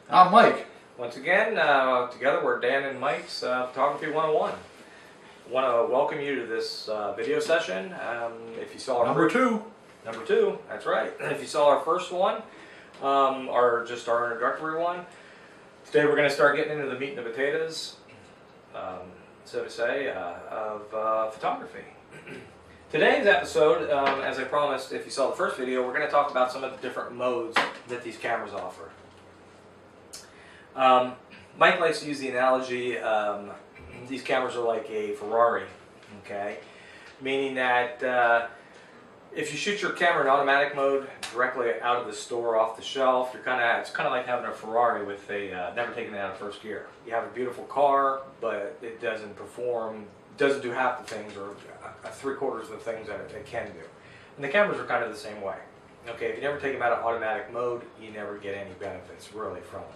I'm Mike. Once again, together we're Dan and Mike's Photography 101. I want to welcome you to this video session. If you saw our Number two. Number two, that's right. If you saw our first one, or just our introductory one, today we're going to start getting into the meat and the potatoes, so to say, of photography. Today's episode, as I promised, if you saw the first video, we're going to talk about some of the different modes that these cameras offer. Mike likes to use the analogy, these cameras are like a Ferrari, okay? Meaning that if you shoot your camera in automatic mode directly out of the store, off the shelf, it's kind of like having a Ferrari with a never taking it out of first gear. You have a beautiful car, but it doesn't perform, doesn't do half the things or 3/4 of the things that it can do. And the cameras are kind of the same way. Okay, if you never take them out of automatic mode, you never get any benefits really from them.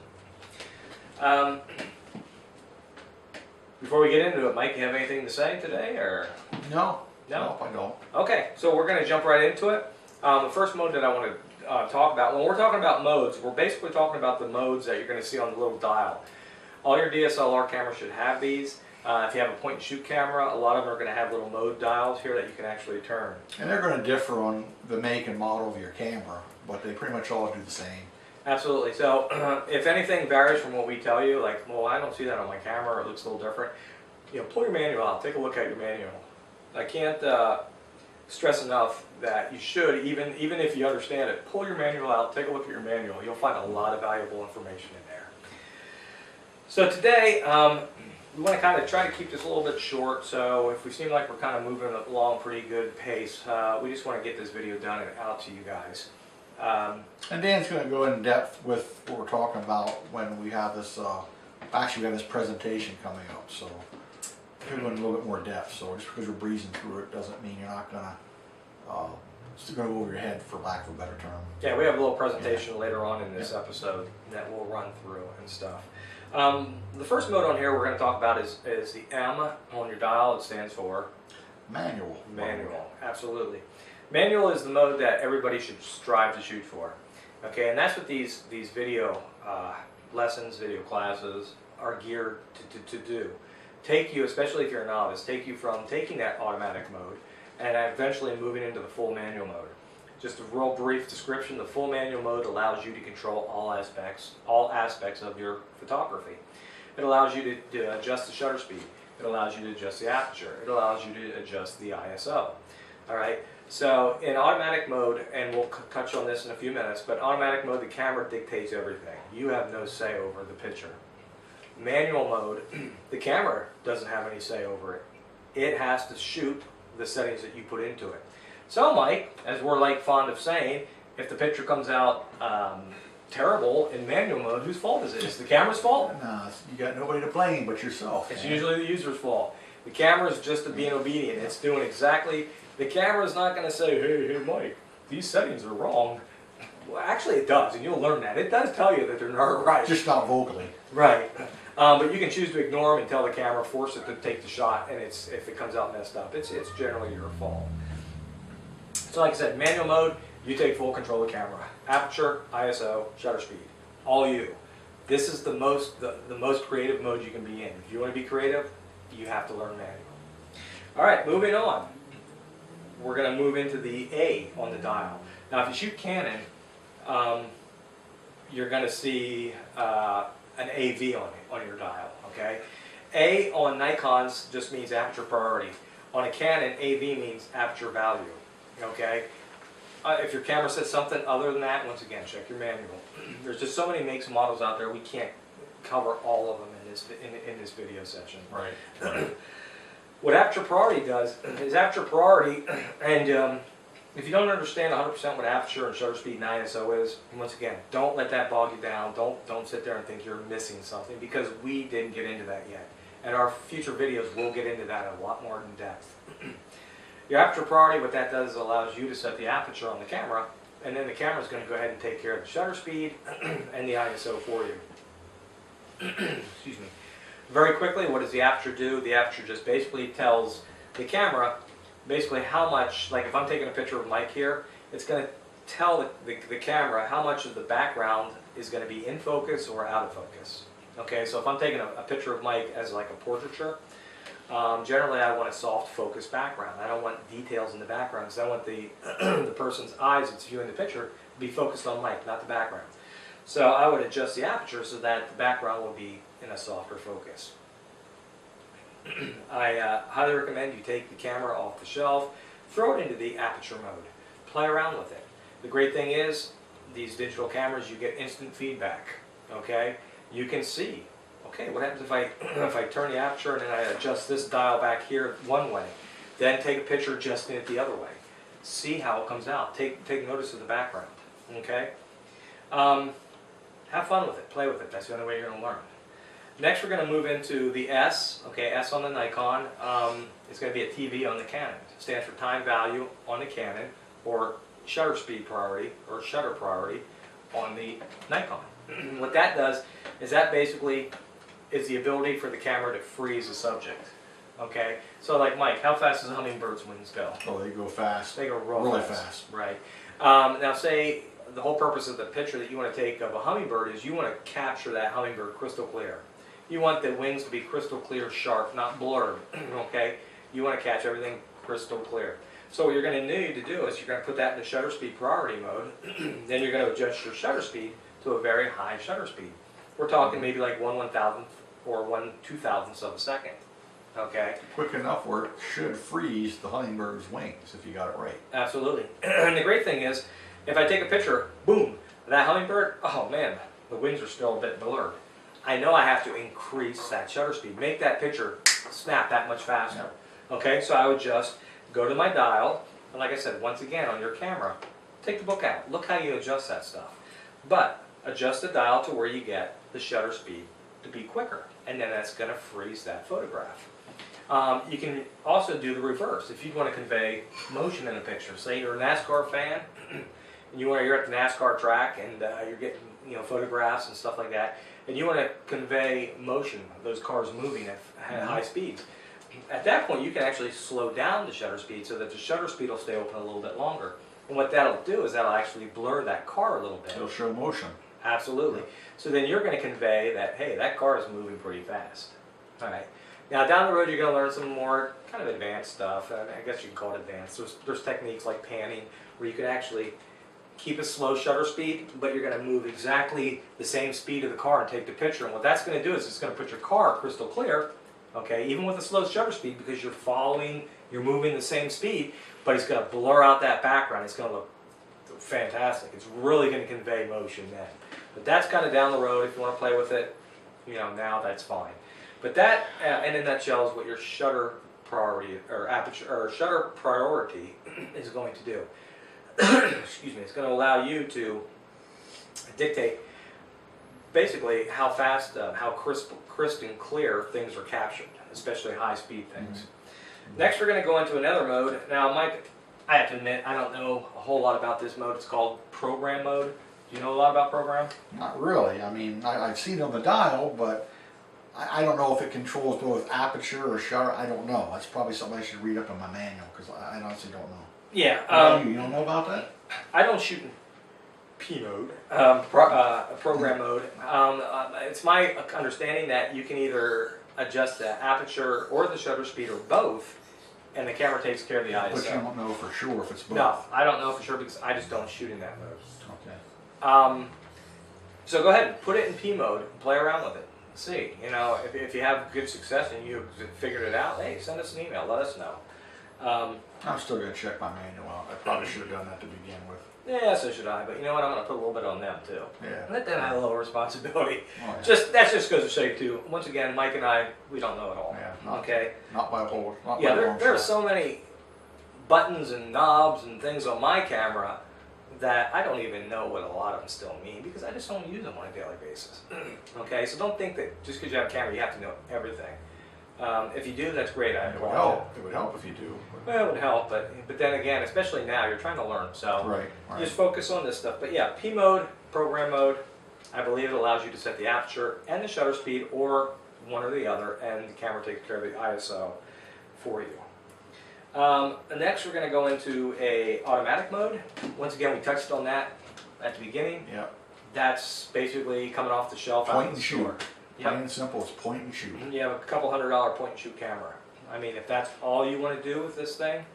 Before we get into it, Mike, you have anything to say today, or? No. No? Nope, I don't. Okay, so we're going to jump right into it. The first mode that I want to talk about, when we're talking about modes, we're basically talking about the modes that you're going to see on the little dial. All your DSLR cameras should have these. If you have a point-and-shoot camera, a lot of them are going to have little mode dials here that you can actually turn. And they're going to differ on the make and model of your camera, but they pretty much all do the same. Absolutely. So if anything varies from what we tell you, like, well, I don't see that on my camera, or it looks a little different, pull your manual out, take a look at your manual. I can't stress enough that you should, even if you understand it, pull your manual out, take a look at your manual. You'll find a lot of valuable information in there. So today, we want to kind of try to keep this a little bit short, so if we seem like we're kind of moving along pretty good pace, we just want to get this video done and out to you guys. And Dan's going to go in depth with what we're talking about when we have this, actually we have this presentation coming up, so we're going a little bit more depth. So just because we're breezing through it doesn't mean you're not going to, it's going to go over your head, for lack of a better term. Yeah, we have a little presentation later on in this episode that we'll run through and stuff. The first mode on here we're going to talk about is the M on your dial. It stands for Manual. Manual, absolutely. Manual is the mode that everybody should strive to shoot for. Okay, and that's what these video lessons, video classes are geared to do. Take you, especially if you're a novice, take you from taking that automatic mode and eventually moving into the full manual mode. Just a real brief description, the full manual mode allows you to control all aspects of your photography. It allows you to adjust the shutter speed. It allows you to adjust the aperture. It allows you to adjust the ISO. All right. So in automatic mode, and we'll touch on this in a few minutes, but automatic mode, the camera dictates everything. You have no say over the picture. Manual mode, the camera doesn't have any say over it. It has to shoot the settings that you put into it. So Mike, as we're fond of saying, if the picture comes out terrible in manual mode, whose fault is it? Is it the camera's fault? No, you got nobody to blame but yourself. It's usually the user's fault. The camera is just being obedient. It's doing exactly. The camera is not going to say, hey Mike, these settings are wrong. Well, actually it does, and you'll learn that. It does tell you that they're not right. Just not vocally. Right. But you can choose to ignore them and tell the camera, force it to take the shot, and if it comes out messed up, it's generally your fault. So like I said, manual mode, you take full control of the camera. Aperture, ISO, shutter speed, all you. This is the most creative mode you can be in. If you want to be creative, you have to learn manual. All right, moving on. We're going to move into the A on the dial. Now, if you shoot Canon, you're going to see an AV on your dial. Okay, A on Nikons just means aperture priority. On a Canon, AV means aperture value. Okay, if your camera says something other than that, once again, check your manual. There's just so many makes and models out there. We can't cover all of them in this video session. Right. What aperture priority does is aperture priority, and if you don't understand 100% what aperture and shutter speed and ISO is, once again, don't let that bog you down. Don't sit there and think you're missing something, because we didn't get into that yet. And our future videos will get into that a lot more in depth. Your aperture priority, what that does is allows you to set the aperture on the camera, and then the camera is going to go ahead and take care of the shutter speed and the ISO for you. Excuse me. Very quickly, what does the aperture do? The aperture just basically tells the camera basically how much, like if I'm taking a picture of Mike here, it's going to tell the camera how much of the background is going to be in focus or out of focus. Okay, so if I'm taking a picture of Mike as like a portraiture, generally I want a soft focus background. I don't want details in the background because I want the, the person's eyes that's viewing the picture to be focused on Mike, not the background. So I would adjust the aperture so that the background will be in a softer focus. I highly recommend you take the camera off the shelf, throw it into the aperture mode, play around with it. The great thing is, these digital cameras, you get instant feedback, okay? You can see, okay, what happens if I, if I turn the aperture and then I adjust this dial back here one way, then take a picture adjusting it the other way. See how it comes out. Take notice of the background, okay? Have fun with it, play with it. That's the only way you're going to learn. Next, we're going to move into the S. Okay, S on the Nikon. It's going to be a TV on the Canon. It stands for time value on the Canon, or shutter speed priority, or shutter priority on the Nikon. What that does is that basically is the ability for the camera to freeze a subject. Okay, so like Mike, how fast does a hummingbird's wings go? Oh, they go fast. They go really fast. Right. Now say the whole purpose of the picture that you want to take of a hummingbird is you want to capture that hummingbird crystal clear. You want the wings to be crystal clear, sharp, not blurred. Okay, you want to catch everything crystal clear. So what you're going to need to do is you're going to put that in the shutter speed priority mode. Then you're going to adjust your shutter speed to a very high shutter speed. We're talking maybe like 1/1000th or 1/2000th of a second. Okay. Quick enough where it should freeze the hummingbird's wings if you got it right. Absolutely. And the great thing is, if I take a picture, boom, that hummingbird, oh man, the wings are still a bit blurred. I know I have to increase that shutter speed, make that picture snap that much faster. Okay, so I would just go to my dial, and like I said, once again on your camera, take the book out, look how you adjust that stuff. But adjust the dial to where you get the shutter speed to be quicker, and then that's going to freeze that photograph. You can also do the reverse. If you want to convey motion in a picture, say you're a NASCAR fan, and you're at the NASCAR track and you're getting photographs and stuff like that, and you want to convey motion, those cars moving at high speeds. At that point, you can actually slow down the shutter speed so that the shutter speed will stay open a little bit longer. And what that'll do is that'll actually blur that car a little bit. It'll show motion. Absolutely. So then you're going to convey that, hey, that car is moving pretty fast. All right. Now down the road, you're going to learn some more kind of advanced stuff. I guess you can call it advanced. There's techniques like panning where you can actually keep a slow shutter speed, but you're going to move exactly the same speed of the car and take the picture. And what that's going to do is it's going to put your car crystal clear, okay, even with a slow shutter speed, because you're moving the same speed, but it's going to blur out that background. It's going to look fantastic. It's really going to convey motion then. But that's kind of down the road. If you want to play with it, now that's fine. But that, in a nutshell, is what your shutter priority or aperture or shutter priority is going to do. Excuse me. It's going to allow you to dictate basically how fast, how crisp and clear things are captured, especially high-speed things. Mm-hmm. Next, we're going to go into another mode. Now, Mike, I have to admit, I don't know a whole lot about this mode. It's called program mode. Do you know a lot about program? Not really. I mean, I've seen it on the dial, but I don't know if it controls both aperture or shutter. I don't know. That's probably something I should read up in my manual because I honestly don't know. Yeah. You don't know about that? I don't shoot in P mode, program mode. It's my understanding that you can either adjust the aperture or the shutter speed or both, and the camera takes care of the ISO. But you don't know for sure if it's both. No, I don't know for sure because I just don't shoot in that mode. Okay. So go ahead and put it in P mode and play around with it. See, if you have good success and you figured it out, hey, send us an email, let us know. I'm still going to check my manual out. I probably should have done that to begin with. Yeah, so should I, but you know what, I'm going to put a little bit on them too. Yeah. Let them have a little responsibility. Oh, yeah. That just goes to show you too, once again, Mike and I, we don't know it all. Yeah, Okay? Not by a whole. Not Yeah, by a long there are shot. so many buttons and knobs and things on my camera that I don't even know what a lot of them still mean because I just don't use them on a daily basis. Okay, so don't think that just because you have a camera you have to know everything. If you do, that's great. It would help. It would help if you do. Well, it would help, but then again, especially now, you're trying to learn, so Right. just focus on this stuff. But yeah, P mode, program mode, I believe it allows you to set the aperture and the shutter speed, or one or the other, and the camera takes care of the ISO for you. Next, we're going to go into a automatic mode. Once again, we touched on that at the beginning. Yep. That's basically coming off the shelf out Point in the and shoot. store. Plain and simple, it's point and shoot. You have a couple $100 point and shoot camera. I mean, if that's all you want to do with this thing,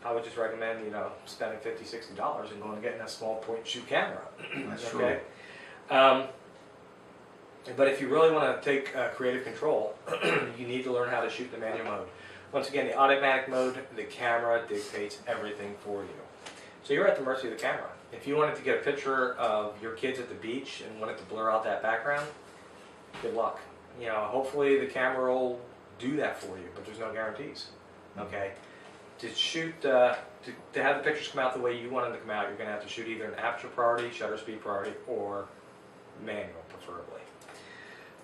I would just recommend, spending $50, $60 and going and getting a small point and shoot camera. That's Okay. But if you really want to take creative control, you need to learn how to shoot the manual mode. Once again, the automatic mode, the camera dictates everything for you. So you're at the mercy of the camera. If you wanted to get a picture of your kids at the beach and wanted to blur out that background, good luck. Hopefully the camera will do that for you, but there's no guarantees. Okay. To shoot, to have the pictures come out the way you want them to come out, you're going to have to shoot either an aperture priority, shutter speed priority, or manual, preferably.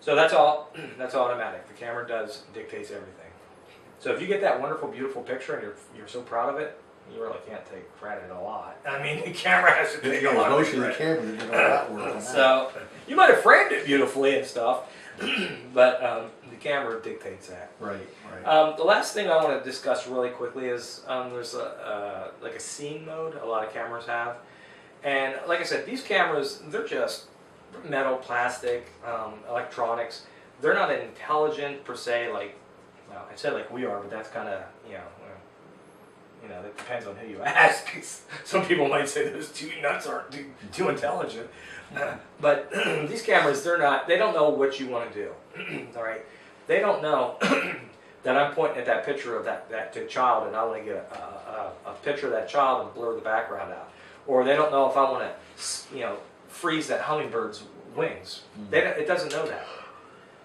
So that's all. That's automatic. The camera dictates everything. So if you get that wonderful, beautiful picture and you're so proud of it, you really can't take credit a lot. I mean, the camera has to take a lot of Mostly the credit. camera that did all that work on that. So you might have framed it beautifully and stuff, but the camera dictates that. Right, right. The last thing I want to discuss really quickly is there's like a scene mode a lot of cameras have. And like I said, these cameras, they're just metal, plastic, electronics. They're not intelligent per se, well, I said like we are, but that's kind of, it depends on who you ask. Some people might say those two nuts aren't too intelligent. But these cameras, they don't know what you want to do. All right? They don't know that I'm pointing at that picture of that child and I want to get a picture of that child and blur the background out. Or they don't know if I want to, freeze that hummingbird's wings. It doesn't know that.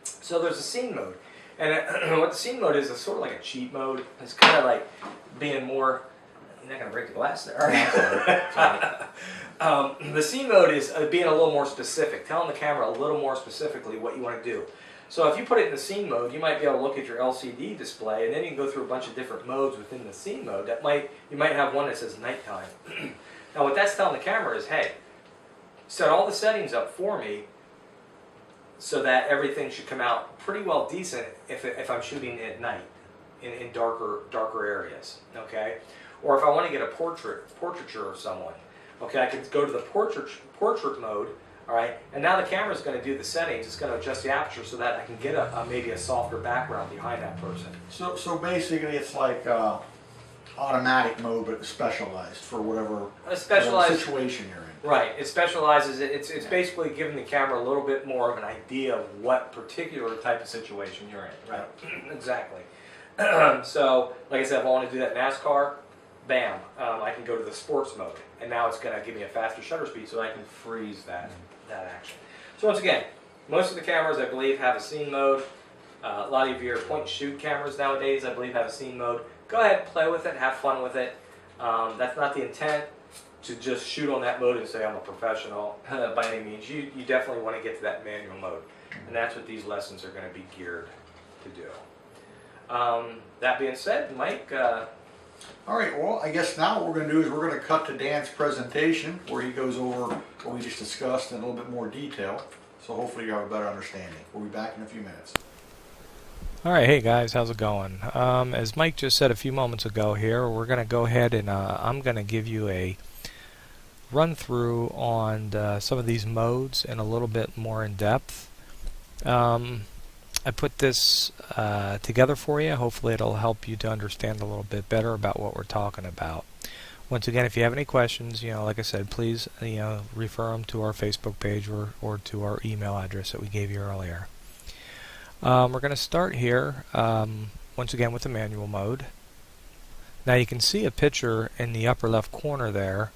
So there's a scene mode. And what the scene mode is sort of like a cheat mode. It's kind of like being more... You're not going to break the glass there, are you? The scene mode is being a little more specific, telling the camera a little more specifically what you want to do. So if you put it in the scene mode, you might be able to look at your LCD display, and then you can go through a bunch of different modes within the scene mode. You might have one that says nighttime. Now what that's telling the camera is, hey, set all the settings up for me so that everything should come out pretty well decent if I'm shooting at night in darker areas, okay? Or if I want to get a portraiture of someone, okay, I can go to the portrait mode, all right, and now the camera's going to do the settings. It's going to adjust the aperture so that I can get maybe a softer background behind that person. So basically it's like automatic mode, but specialized for whatever situation you're in. Right, it specializes. It's basically giving the camera a little bit more of an idea of what particular type of situation you're in. Right, exactly. So, like I said, if I want to do that NASCAR, bam, I can go to the sports mode, and now it's going to give me a faster shutter speed so I can freeze that action. So once again, most of the cameras, I believe, have a scene mode. A lot of your point-and-shoot cameras nowadays, I believe, have a scene mode. Go ahead, play with it, have fun with it. That's not the intent to just shoot on that mode and say I'm a professional by any means. You definitely want to get to that manual mode, and that's what these lessons are going to be geared to do. That being said, Mike... All right, well, I guess now what we're going to do is we're going to cut to Dan's presentation where he goes over what we just discussed in a little bit more detail. So hopefully you have a better understanding. We'll be back in a few minutes. Alright, hey guys, how's it going? As Mike just said a few moments ago here, we're going to go ahead and I'm going to give you a run through on some of these modes and a little bit more in depth. I put this together for you. Hopefully it'll help you to understand a little bit better about what we're talking about. Once again, if you have any questions, like I said, please refer them to our Facebook page or to our email address that we gave you earlier. We're going to start here once again with the manual mode. Now you can see a picture in the upper left corner there.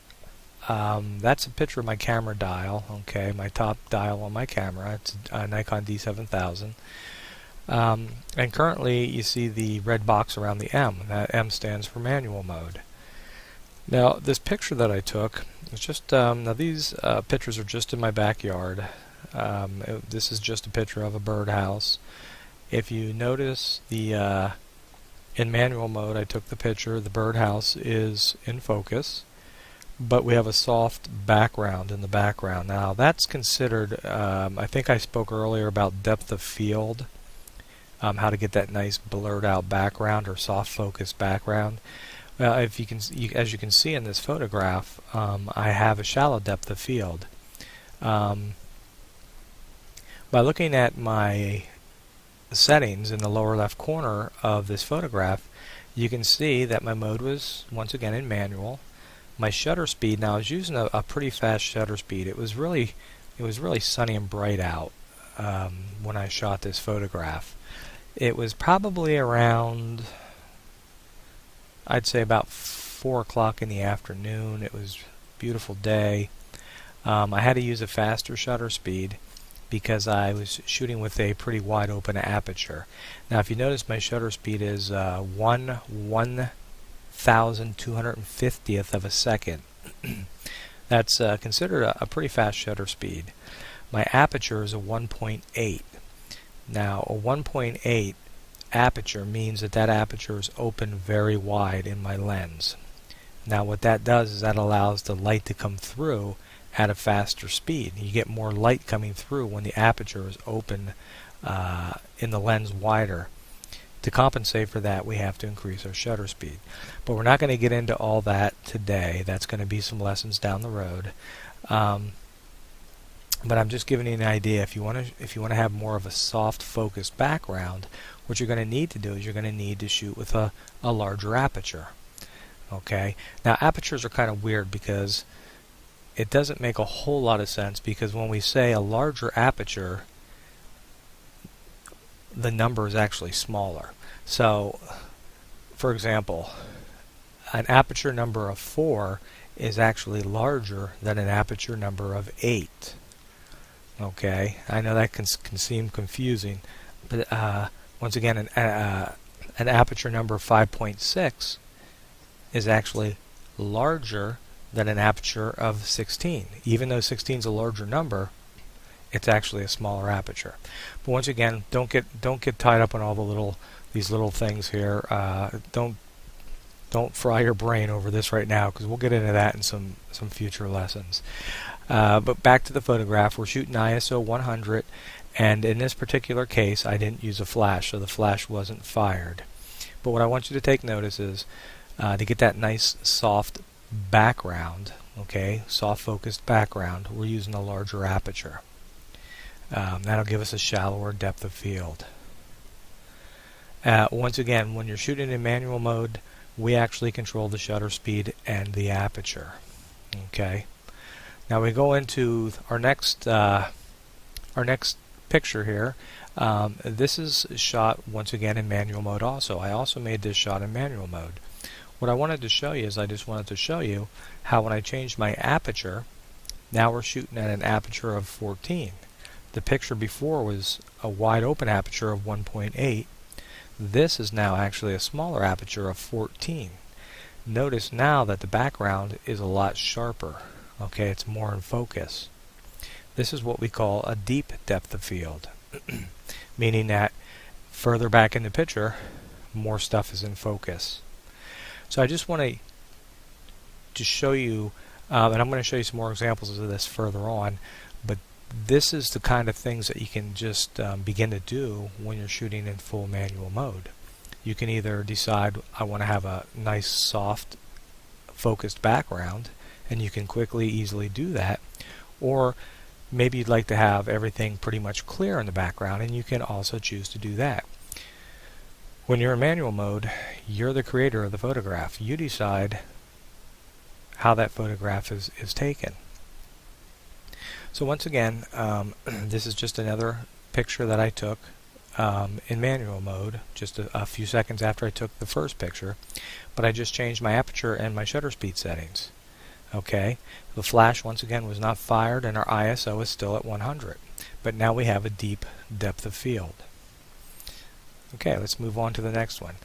That's a picture of my camera dial, okay, my top dial on my camera. It's a Nikon D7000. And currently you see the red box around the M. That M stands for manual mode. Now this picture that I took is just, now these pictures are just in my backyard. This is just a picture of a birdhouse. If you notice in manual mode I took the picture, the birdhouse is in focus, but we have a soft background in the background. Now that's considered, I think I spoke earlier about depth of field. how to get that nice blurred out background or soft focus background. Well, if you can, as you can see in this photograph, I have a shallow depth of field. By looking at my settings in the lower left corner of this photograph, you can see that my mode was once again in manual. My shutter speed, now I was using a pretty fast shutter speed. It was really sunny and bright out when I shot this photograph. It was probably around, I'd say about 4 o'clock in the afternoon. It was a beautiful day. I had to use a faster shutter speed because I was shooting with a pretty wide open aperture. Now if you notice, my shutter speed is 1/1250th of a second. That's considered a pretty fast shutter speed. My aperture is a 1.8. Now a 1.8 aperture means that aperture is open very wide in my lens. Now what that does is that allows the light to come through at a faster speed. You get more light coming through when the aperture is open in the lens wider. To compensate for that, we have to increase our shutter speed. But we're not going to get into all that today. That's going to be some lessons down the road. But I'm just giving you an idea. If you want to have more of a soft focused background, what you're going to need to do is you're going to need to shoot with a larger aperture. Okay. Now apertures are kind of weird because it doesn't make a whole lot of sense, because when we say a larger aperture, the number is actually smaller. So, for example, an aperture number of 4 is actually larger than an aperture number of 8. Okay, I know that can seem confusing, but once again, an aperture number 5.6 is actually larger than an aperture of 16. Even though 16 is a larger number, it's actually a smaller aperture. But once again, don't get tied up on all these little things here. Don't fry your brain over this right now, because we'll get into that in some future lessons. But back to the photograph, we're shooting ISO 100, and in this particular case, I didn't use a flash, so the flash wasn't fired. But what I want you to take notice is to get that nice soft background, okay, soft focused background, we're using a larger aperture. That'll give us a shallower depth of field. Once again, when you're shooting in manual mode, we actually control the shutter speed and the aperture. Okay. Now we go into our next picture here. This is shot once again in manual mode also. I also made this shot in manual mode. What I wanted to show you is I just wanted to show you how when I changed my aperture, now we're shooting at an aperture of 14. The picture before was a wide open aperture of 1.8. This is now actually a smaller aperture of 14. Notice now that the background is a lot sharper. Okay, it's more in focus. This is what we call a deep depth of field, meaning that further back in the picture, more stuff is in focus. So I just want to show you, and I'm going to show you some more examples of this further on, but this is the kind of things that you can just begin to do when you're shooting in full manual mode. You can either decide, I want to have a nice soft focused background, and you can quickly, easily do that, or maybe you'd like to have everything pretty much clear in the background, and you can also choose to do that. When you're in manual mode, you're the creator of the photograph. You decide how that photograph is taken. So once again, this is just another picture that I took in manual mode, just a few seconds after I took the first picture, but I just changed my aperture and my shutter speed settings. Okay, the flash once again was not fired, and our ISO is still at 100, but now we have a deep depth of field. Okay, let's move on to the next one.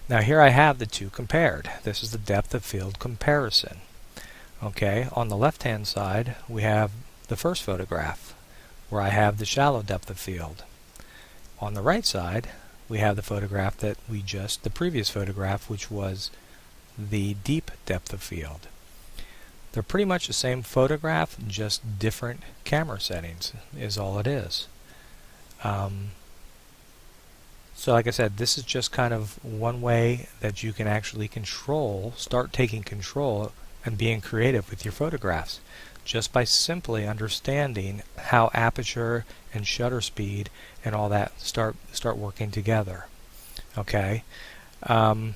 Now here I have the two compared. This is the depth of field comparison. Okay, on the left hand side we have the first photograph where I have the shallow depth of field. On the right side we have the photograph that the previous photograph, which was the deep depth of field. They're pretty much the same photograph, just different camera settings is all it is. So like I said, this is just kind of one way that you can actually start taking control and being creative with your photographs, just by simply understanding how aperture and shutter speed and all that start working together. Okay. I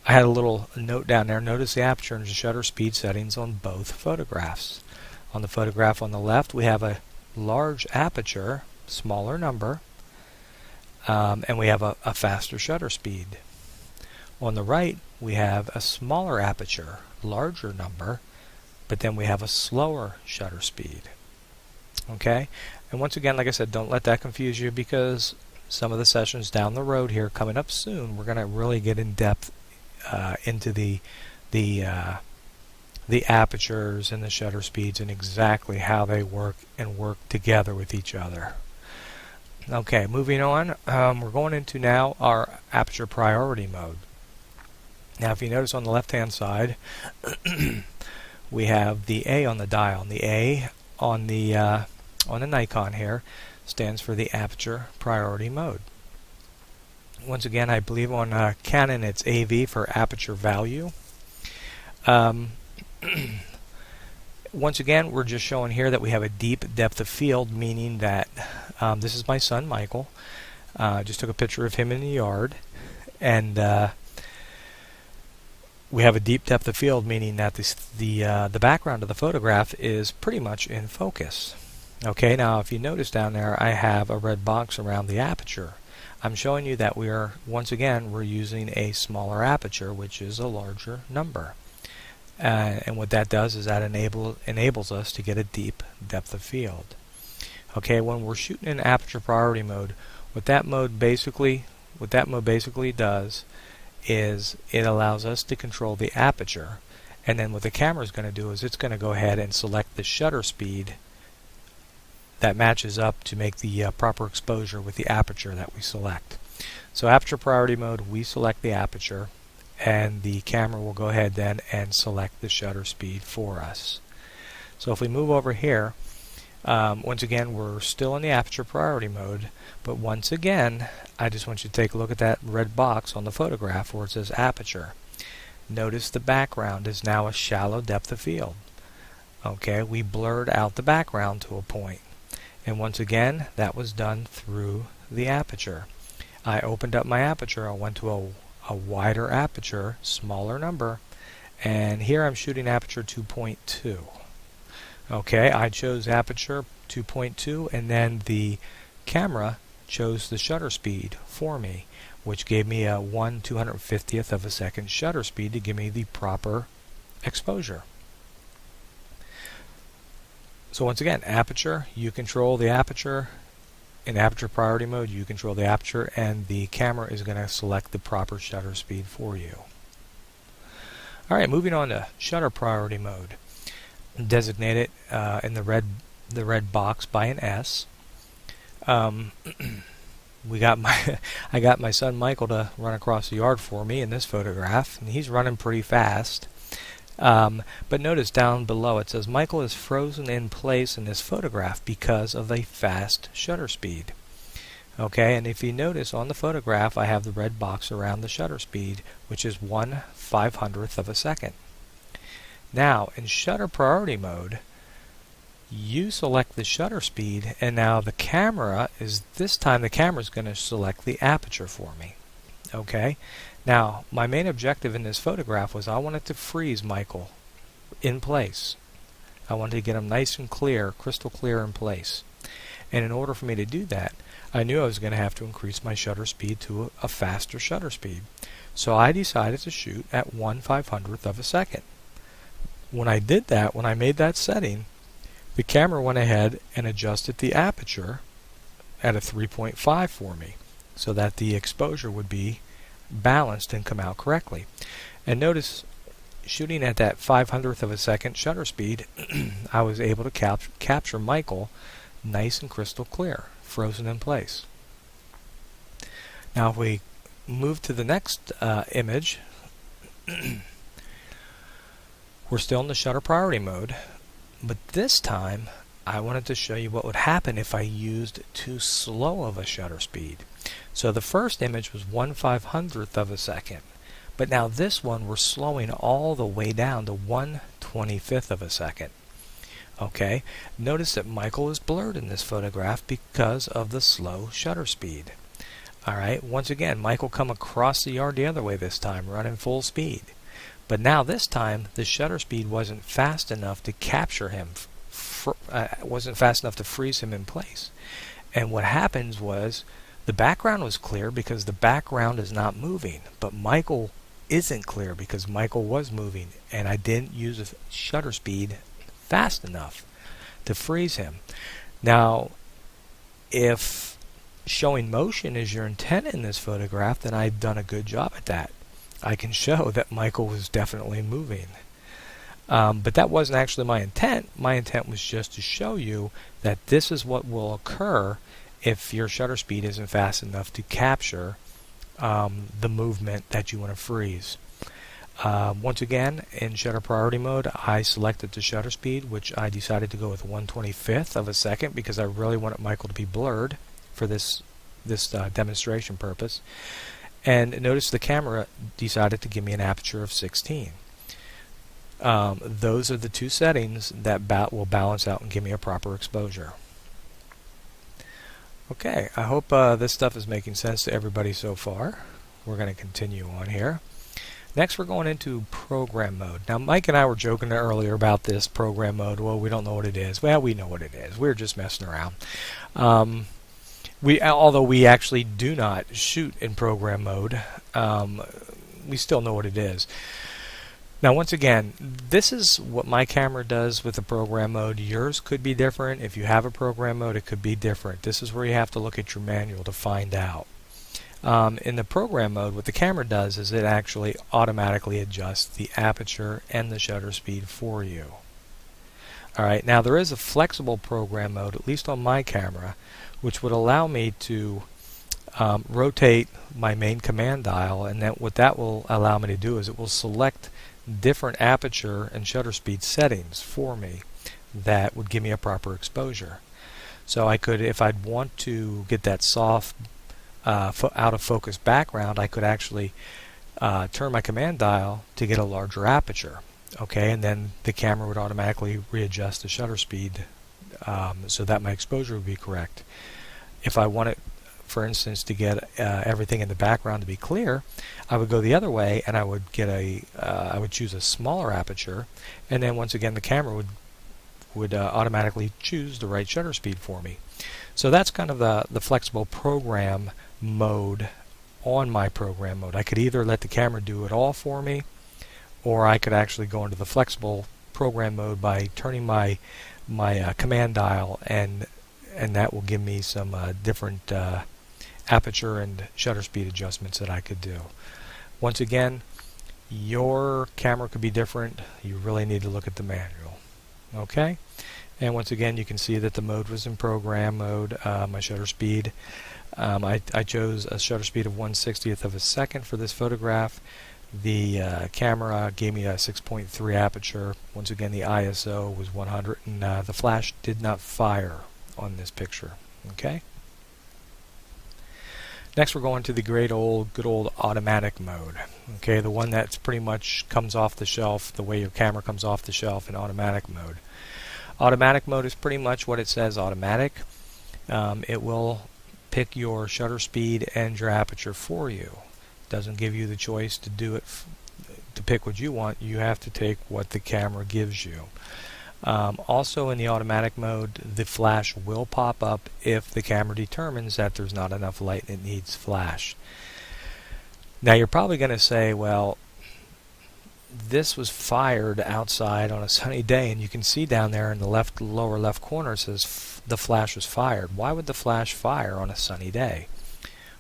had a little note down there. Notice the aperture and shutter speed settings on both photographs. On the photograph on the left, we have a large aperture, smaller number, and we have a faster shutter speed. On the right, we have a smaller aperture, larger number, but then we have a slower shutter speed. Okay? And once again, like I said, don't let that confuse you, because some of the sessions down the road here coming up soon, we're going to really get in depth into the apertures and the shutter speeds and exactly how they work together with each other. Okay, moving on, we're going into now our aperture priority mode. Now if you notice on the left hand side we have the A on the dial, and the A on the Nikon here stands for the aperture priority mode. Once again, I believe on Canon it's AV for aperture value. Once again, we're just showing here that we have a deep depth of field, meaning that this is my son Michael. Just took a picture of him in the yard, and we have a deep depth of field, meaning that the background of the photograph is pretty much in focus. Okay, now if you notice down there, I have a red box around the aperture. I'm showing you that we're using a smaller aperture, which is a larger number. And what that does is that enables us to get a deep depth of field. Okay, when we're shooting in aperture priority mode, what that mode basically does is it allows us to control the aperture, and then what the camera is going to do is it's going to go ahead and select the shutter speed that matches up to make the proper exposure with the aperture that we select. So aperture priority mode, we select the aperture, and the camera will go ahead then and select the shutter speed for us. So if we move over here, once again we're still in the aperture priority mode, but once again I just want you to take a look at that red box on the photograph where it says aperture. Notice the background is now a shallow depth of field. Okay, we blurred out the background to a point, and once again that was done through the aperture. I opened up my aperture, I went to a wider aperture, smaller number, and here I'm shooting aperture 2.2. Okay, I chose aperture 2.2, and then the camera chose the shutter speed for me, which gave me a 1/250th of a second shutter speed to give me the proper exposure. So once again, aperture, you control the aperture. In aperture priority mode, you control the aperture, and the camera is going to select the proper shutter speed for you. Alright, moving on to shutter priority mode. Designate it in the red box by an S. I got my son Michael to run across the yard for me in this photograph, and he's running pretty fast. But notice down below it says Michael is frozen in place in this photograph because of a fast shutter speed. Okay, and if you notice on the photograph I have the red box around the shutter speed, which is 1/500th of a second. Now in shutter priority mode, you select the shutter speed, and now the camera is going to select the aperture for me. Okay, now my main objective in this photograph was I wanted to freeze Michael in place. I wanted to get him nice and clear, crystal clear in place. And in order for me to do that, I knew I was going to have to increase my shutter speed to a faster shutter speed. So I decided to shoot at 1/500th of a second. When I did that, when I made that setting, the camera went ahead and adjusted the aperture at a 3.5 for me, so that the exposure would be balanced and come out correctly. And notice, shooting at that 500th of a second shutter speed, I was able to capture Michael nice and crystal clear, frozen in place. Now if we move to the next image, we're still in the shutter priority mode, but this time I wanted to show you what would happen if I used too slow of a shutter speed. So the first image was 1/500th of a second, but now this one we're slowing all the way down to 1/25th of a second. Okay, notice that Michael is blurred in this photograph because of the slow shutter speed. Alright, once again, Michael come across the yard the other way this time, running full speed. But now this time, the shutter speed wasn't fast enough to capture him, wasn't fast enough to freeze him in place. And what happens was, the background was clear because the background is not moving, but Michael isn't clear because Michael was moving, and I didn't use the shutter speed fast enough to freeze him. Now, if showing motion is your intent in this photograph, then I've done a good job at that. I can show that Michael was definitely moving. But that wasn't actually my intent. My intent was just to show you that this is what will occur if your shutter speed isn't fast enough to capture the movement that you want to freeze. Once again, in shutter priority mode, I selected the shutter speed, which I decided to go with 1/25th of a second because I really wanted Michael to be blurred for this demonstration purpose. And notice the camera decided to give me an aperture of 16. Those are the two settings that will balance out and give me a proper exposure. Okay, I hope this stuff is making sense to everybody so far. We're going to continue on here. Next, we're going into program mode. Now, Mike and I were joking earlier about this program mode. Well, we don't know what it is. Well, we know what it is. We're just messing around. Although we actually do not shoot in program mode, we still know what it is. Now, once again, this is what my camera does with the program mode. Yours could be different. If you have a program mode, it could be different. This is where you have to look at your manual to find out. In the program mode, what the camera does is it actually automatically adjusts the aperture and the shutter speed for you. Alright, now there is a flexible program mode, at least on my camera, which would allow me to rotate my main command dial, and what that will allow me to do is it will select different aperture and shutter speed settings for me that would give me a proper exposure. So I could, if I'd want to get that soft out of focus background, I could actually turn my command dial to get a larger aperture. Okay, and then the camera would automatically readjust the shutter speed so that my exposure would be correct. If I wanted, for instance, to get everything in the background to be clear, I would go the other way and I would get I would choose a smaller aperture, and then once again the camera would automatically choose the right shutter speed for me. So that's kind of the flexible program mode on my program mode. I could either let the camera do it all for me, or I could actually go into the flexible program mode by turning my command dial, and that will give me some different aperture and shutter speed adjustments that I could do. Once again, your camera could be different. You really need to look at the manual. Okay? And once again, you can see that the mode was in program mode. My shutter speed, I chose a shutter speed of 1/60th of a second for this photograph. The camera gave me a 6.3 aperture. Once again, the ISO was 100, and the flash did not fire on this picture. Okay. Next, we're going to the good old automatic mode. Okay, the one that's pretty much comes off the shelf, the way your camera comes off the shelf in automatic mode. Automatic mode is pretty much what it says, automatic. It will pick your shutter speed and your aperture for you. It doesn't give you the choice to do it, to pick what you want. You have to take what the camera gives you. Also in the automatic mode, the flash will pop up if the camera determines that there's not enough light and it needs flash. Now you're probably going to say, well, this was fired outside on a sunny day, and you can see down there in the lower left corner it says the flash was fired. Why would the flash fire on a sunny day?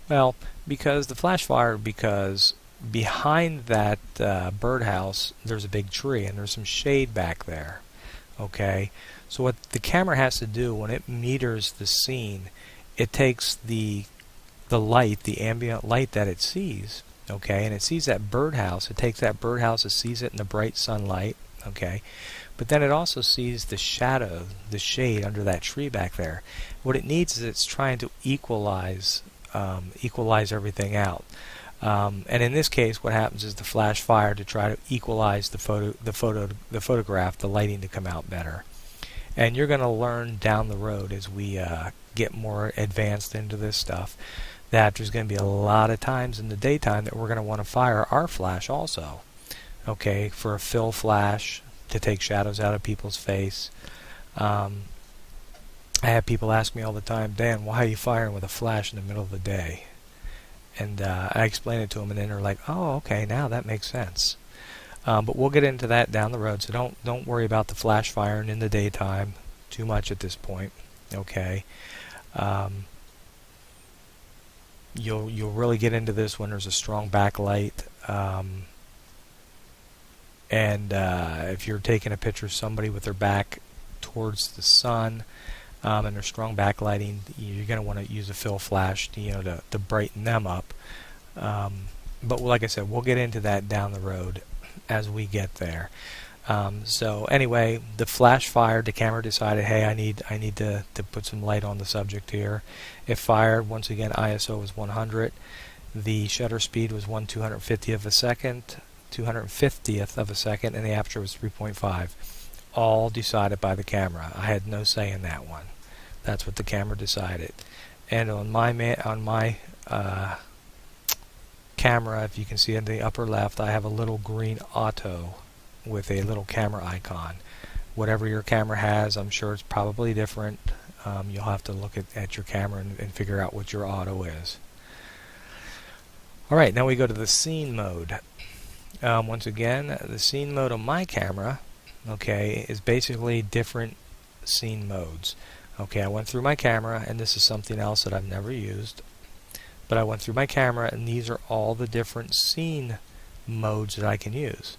Well, because the flash fired because behind that birdhouse there's a big tree and there's some shade back there. Okay, so what the camera has to do when it meters the scene, it takes the light, the ambient light that it sees, okay, and it sees that birdhouse. It takes that birdhouse, it sees it in the bright sunlight, okay, but then it also sees the shadow, the shade under that tree back there. What it needs is it's trying to equalize equalize everything out. And in this case, what happens is the flash fired to try to equalize the photograph, the lighting to come out better. And you're going to learn down the road as we get more advanced into this stuff that there's going to be a lot of times in the daytime that we're going to want to fire our flash also. Okay, for a fill flash to take shadows out of people's face. I have people ask me all the time, Dan, why are you firing with a flash in the middle of the day? And I explain it to them, and then they're like, oh, okay, now that makes sense. But we'll get into that down the road, so don't worry about the flash firing in the daytime too much at this point. Okay. You'll really get into this when there's a strong backlight. And if you're taking a picture of somebody with their back towards the sun, and there's strong backlighting, you're going to want to use a fill flash to brighten them up. But like I said, we'll get into that down the road as we get there. So anyway, the flash fired. The camera decided, hey, I need to put some light on the subject here. It fired. Once again, ISO was 100. The shutter speed was 1/250th of a second, 250th of a second, and the aperture was 3.5. All decided by the camera. I had no say in that one. That's what the camera decided. And on my camera, if you can see in the upper left, I have a little green auto with a little camera icon. Whatever your camera has, I'm sure it's probably different. You'll have to look at your camera and figure out what your auto is. Alright, now we go to the scene mode. Once again, the scene mode on my camera, okay, is basically different scene modes. Okay, I went through my camera, and this is something else that I've never used, but I went through my camera, and these are all the different scene modes that I can use.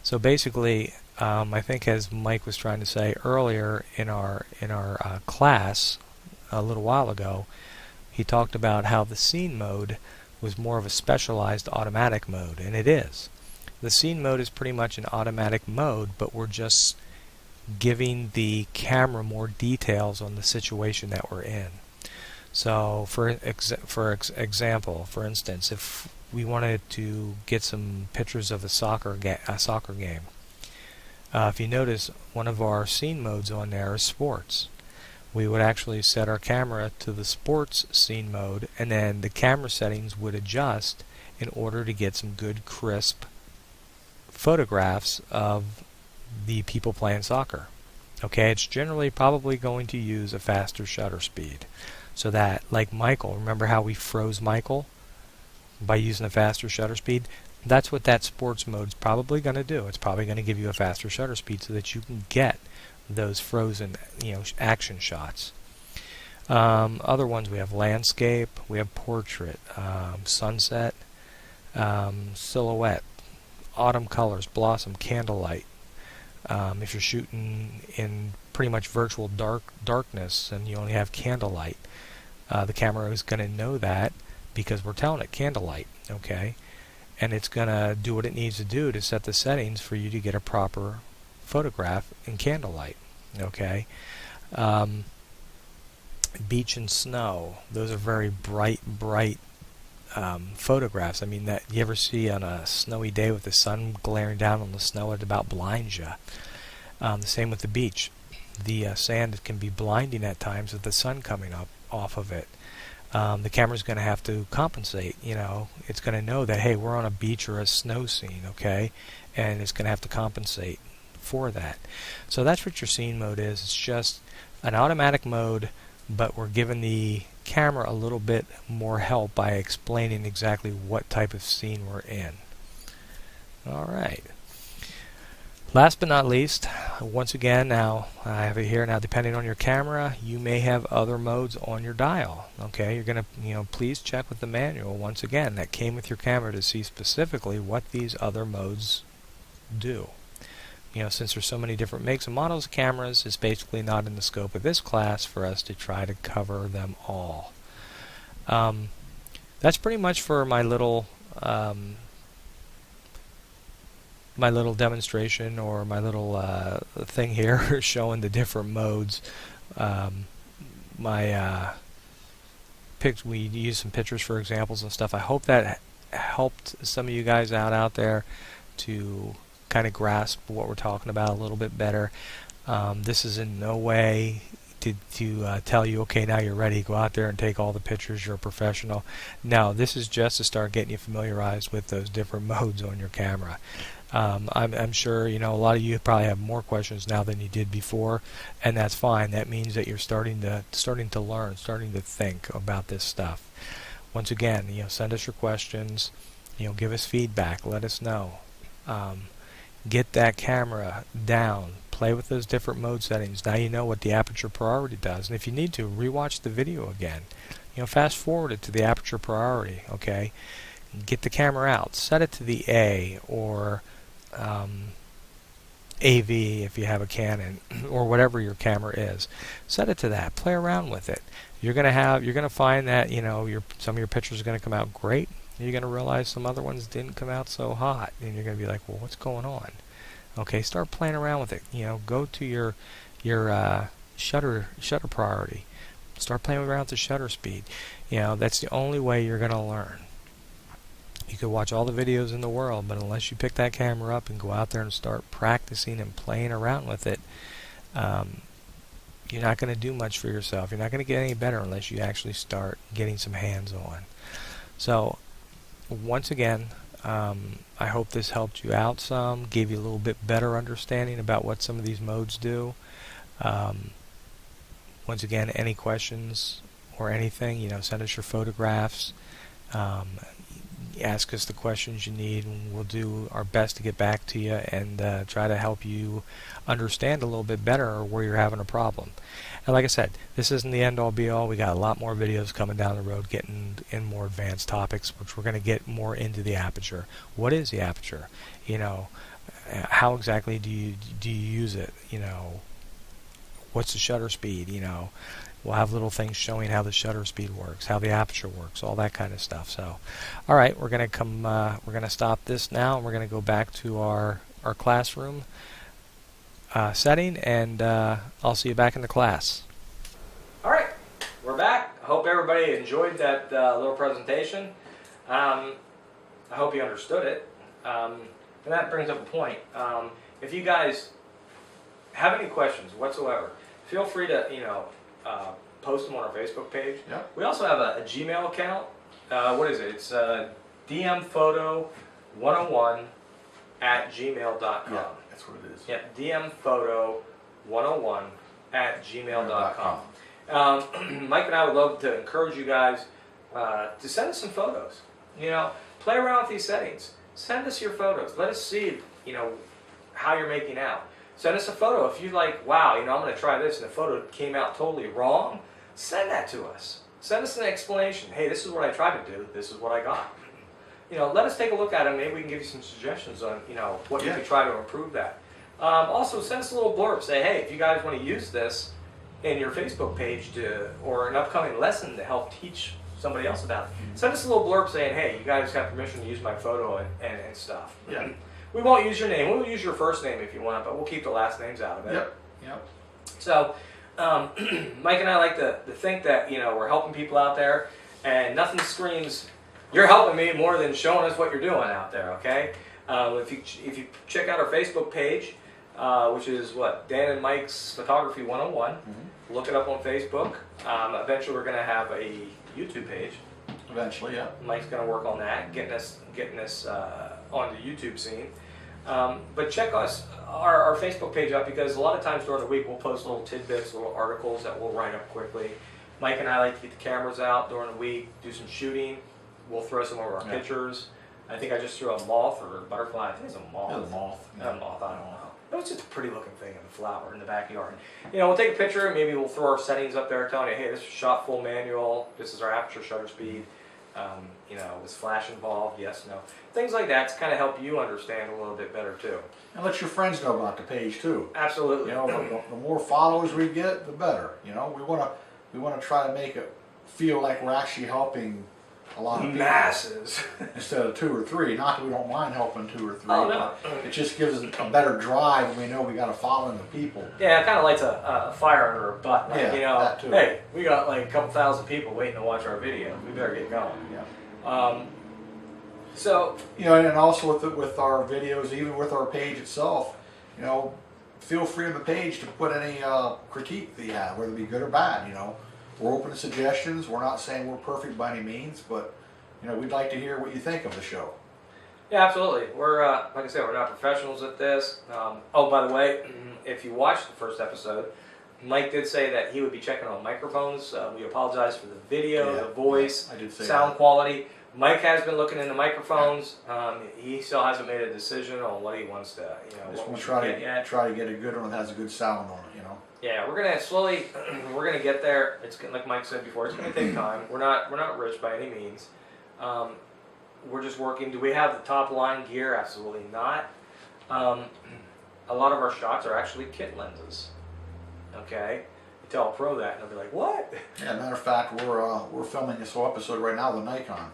So basically, I think as Mike was trying to say earlier in our class a little while ago, he talked about how the scene mode was more of a specialized automatic mode, and it is. The scene mode is pretty much an automatic mode, but we're just giving the camera more details on the situation that we're in. So for example, for instance, if we wanted to get some pictures of a soccer game, if you notice, one of our scene modes on there is sports. We would actually set our camera to the sports scene mode, and then the camera settings would adjust in order to get some good crisp photographs of the people playing soccer. Okay, it's generally probably going to use a faster shutter speed, so that, like Michael, remember how we froze Michael by using a faster shutter speed? That's what that sports mode's probably going to do. It's probably going to give you a faster shutter speed so that you can get those frozen, action shots. Other ones, we have landscape, we have portrait, sunset, silhouette, autumn colors, blossom, candlelight. If you're shooting in pretty much virtual darkness and you only have candlelight, the camera is going to know that because we're telling it candlelight, okay? And it's going to do what it needs to do to set the settings for you to get a proper photograph in candlelight, okay? Beach and snow, those are very bright photographs. I mean, that you ever see on a snowy day with the sun glaring down on the snow, it about blinds you. The same with the beach. The sand can be blinding at times with the sun coming up off of it. The camera's going to have to compensate. It's going to know that, hey, we're on a beach or a snow scene, okay, and it's going to have to compensate for that. So that's what your scene mode is. It's just an automatic mode, but we're giving the camera a little bit more help by explaining exactly what type of scene we're in. Alright. Last but not least, once again, now I have it here. Now, depending on your camera, you may have other modes on your dial. Okay, you're going to, please check with the manual once again that came with your camera to see specifically what these other modes do. Since there's so many different makes and models of cameras, it's basically not in the scope of this class for us to try to cover them all. That's pretty much for my little demonstration, or my little thing here showing the different modes. My we used some pictures for examples and stuff. I hope that helped some of you guys out there to kind of grasp what we're talking about a little bit better. This is in no way to tell you, okay, now you're ready, go out there and take all the pictures, you're a professional. No, this is just to start getting you familiarized with those different modes on your camera. I'm sure a lot of you probably have more questions now than you did before, and that's fine. That means that you're starting to learn, starting to think about this stuff. Once again, send us your questions, give us feedback, let us know. Get that camera down, play with those different mode settings. Now you know what the aperture priority does, and if you need to, rewatch the video again. Fast forward it to the aperture priority. Okay, get the camera out, set it to the A or AV if you have a Canon or whatever your camera is. Set it to that. Play around with it. You're gonna find that some of your pictures are gonna come out great. You're gonna realize some other ones didn't come out so hot, and you're gonna be like, well, what's going on? Okay, start playing around with it. Go to your shutter priority. Start playing around with the shutter speed. That's the only way you're gonna learn. You could watch all the videos in the world, but unless you pick that camera up and go out there and start practicing and playing around with it, you're not going to do much for yourself. You're not going to get any better unless you actually start getting some hands-on. So, once again, I hope this helped you out some, gave you a little bit better understanding about what some of these modes do. Once again, any questions or anything, send us your photographs. Ask us the questions you need, and we'll do our best to get back to you and try to help you understand a little bit better where you're having a problem. And like I said, this isn't the end-all be-all. We got a lot more videos coming down the road getting in more advanced topics, which we're going to get more into the aperture. What is the aperture? How exactly do you use it? What's the shutter speed? We'll have little things showing how the shutter speed works, how the aperture works, all that kind of stuff. So, all right, we're gonna stop this now, and we're gonna go back to our classroom setting, and I'll see you back in the class. All right, we're back. I hope everybody enjoyed that little presentation. I hope you understood it. And that brings up a point. If you guys have any questions whatsoever, feel free to post them on our Facebook page. Yep. We also have a Gmail account. What is it? It's dmphoto101@gmail.com. Yeah, that's what it is. Yep, dmphoto101@gmail.com. Mike and I would love to encourage you guys to send us some photos. Play around with these settings. Send us your photos. Let us see, how you're making out. Send us a photo. If you're like, wow, I'm going to try this, and the photo came out totally wrong, send that to us. Send us an explanation. Hey, this is what I tried to do. This is what I got. Let us take a look at it. Maybe we can give you some suggestions on, what you could try to improve that. Also, send us a little blurb. Say, hey, if you guys want to use this in your Facebook page or an upcoming lesson to help teach somebody else about it, send us a little blurb saying, hey, you guys have permission to use my photo and stuff. Yeah. We won't use your name. We'll use your first name if you want, but we'll keep the last names out of it. Yep. So, Mike and I like to think that we're helping people out there, and nothing screams you're helping me more than showing us what you're doing out there. Okay? If you check out our Facebook page, which is Dan and Mike's Photography 101. Look it up on Facebook. Eventually, we're going to have a YouTube page. Eventually, yeah. Mike's going to work on that, getting us on the YouTube scene. But check our Facebook page out, because a lot of times during the week we'll post little tidbits, little articles that we'll write up quickly. Mike and I like to get the cameras out during the week, do some shooting. We'll throw some of our pictures. I think I just threw a moth or a butterfly. I think it's a moth. Yeah, the moth. Not a moth, I don't know. It was just a pretty looking thing in the flower in the backyard. We'll take a picture, maybe we'll throw our settings up there telling you, hey, this is shot full manual, this is our aperture shutter speed. Was flash involved? Yes, no. Things like that to kind of help you understand a little bit better too. And let your friends know about the page too. Absolutely. The more followers we get, the better. We want to try to make it feel like we're actually helping a lot of people masses. instead of 2 or 3. Not that we don't mind helping 2 or 3. Oh, no. But it just gives us a better drive when we know we got a following the people. Yeah, it kind of lights a fire under a butt. Like, Yeah, you know, that too. hey, we got like a couple thousand people waiting to watch our video. We better get going. Yeah. So You know, and also with our videos, even with our page itself, you know, feel free on the page to put any critique that you have, whether it be good or bad. You know, we're open to suggestions. We're not saying we're perfect by any means, but you know, we'd like to hear what you think of the show. yeah, absolutely. We're like I said, we're not professionals at this. Oh, by the way, if you watched the first episode, Mike did say that he would be checking on microphones. We apologize for the video, Yeah, the voice, I did say sound that. quality. Mike has been looking into microphones. He still hasn't made a decision on what he wants to, you know, I just what want we to try should to get yet. try to get a good one that has a good sound on it. You know. Yeah, we're gonna slowly, we're gonna get there. It's like Mike said before, it's gonna take time. We're not rich by any means. We're just working. Do we have the top line gear? Absolutely not. A lot of our shots are actually kit lenses. Okay, you tell a pro that, and they'll be like, "What?" Yeah, matter of fact, we're filming this whole episode right now with Nikon.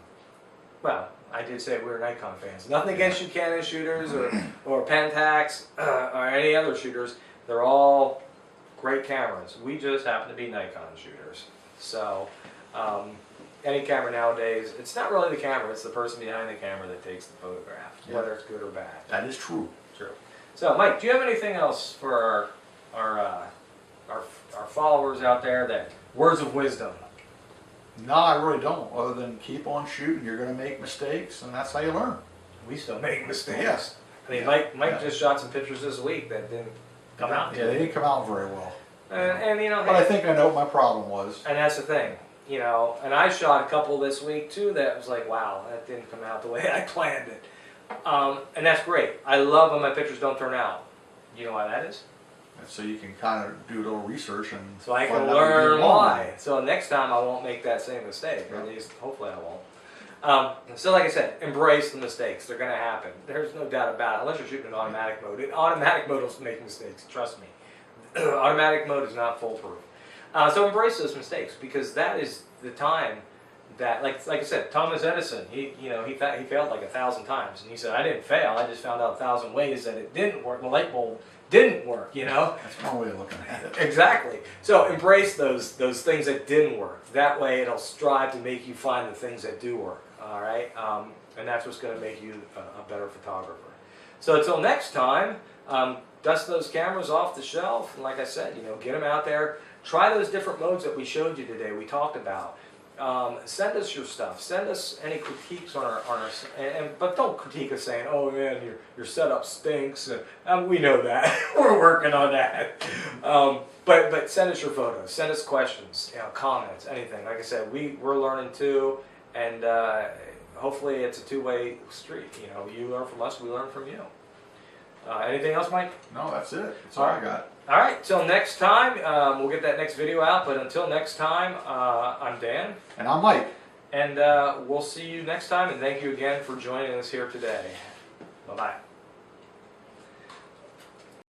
Well, I did say we were Nikon fans. Nothing against you Canon shooters or Pentax or any other shooters. They're all great cameras. We just happen to be Nikon shooters. So any camera nowadays, it's not really the camera, it's the person behind the camera that takes the photograph, Yeah. whether it's good or bad. That is true. True. So Mike, do you have anything else for our followers out there, that words of wisdom? No, I really don't. Other than keep on shooting. You're going to make mistakes, and that's how you learn. We still make mistakes. Yes. I mean, Mike just shot some pictures this week that didn't come out. Yeah, they didn't come out very well. And you know, But I think I know what my problem was. and that's the thing, you know. And I shot a couple this week too that was like, wow, that didn't come out the way I planned it. And that's great. I love when my pictures don't turn out. You know why that is? So you can kind of do a little research and So I find can out what you learn did wrong. why. So next time I won't make that same mistake, or at least hopefully I won't. So like I said, embrace the mistakes. They're going to happen. There's no doubt about it. Unless you're shooting in automatic mode. In automatic mode will make mistakes. Trust me. Automatic mode is not foolproof. So embrace those mistakes, because that is the time that, like I said, Thomas Edison, he failed like 1,000 times, and he said, I didn't fail. I just found out 1,000 ways that it didn't work. The light bulb didn't work. You know. That's one way of looking at it. Exactly. So embrace those things that didn't work. That way it'll strive to make you find the things that do work. All right? And that's what's going to make you a better photographer. So until next time, dust those cameras off the shelf. And like I said, you know, get them out there. Try those different modes that we showed you today, we talked about. Send us your stuff. Send us any critiques on our but don't critique us saying, "Oh man, your setup stinks." We know that. We're working on that. But send us your photos. Send us questions, you know, comments, anything. Like I said, we're learning too, and hopefully it's a two-way street. You know, you learn from us, we learn from you. Anything else, Mike? No, that's it. That's all I got. All right, till next time, we'll get that next video out, but until next time, I'm Dan, And I'm Mike. and we'll see you next time, and thank you again for joining us here today. Bye-bye.